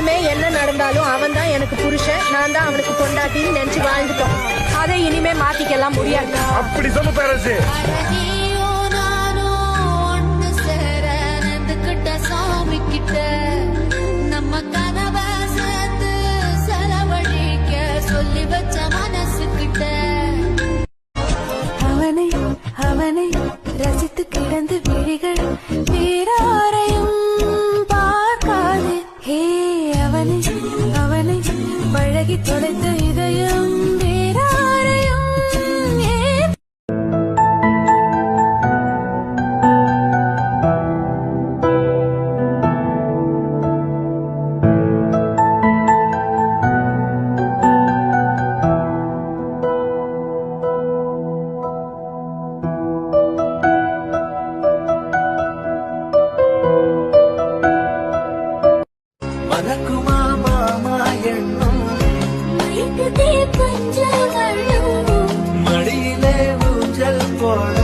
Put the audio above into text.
இனிமே என்ன நடந்தாலும் அவன் தான் எனக்கு புருஷன், நான் தான் அவனுக்கு பொண்டாட்டின்னு நினைச்சு வாழ்ந்துட்டோம். அதை இனிமே மாத்திக்கலாம் முடியாது. அப்படி சொல்லு பேரரசு. சாமி கிட்ட நம்ம கனவ சேர்த்து செலவழிக்க சொல்லி வச்ச மனசு கிட்ட அவனை அவனை ரசித்து கிடந்து விழிகள் வேறாரையும் பார்க்காது. ஹே அவனை அவனை பழகி தொலைத்த இதயம் வேறாரையும் மறக்குமா மாமா எண்ணும் மயக்கத்தே பஞ்சவள்ளும் மடியிலே ஊஞ்சல் போட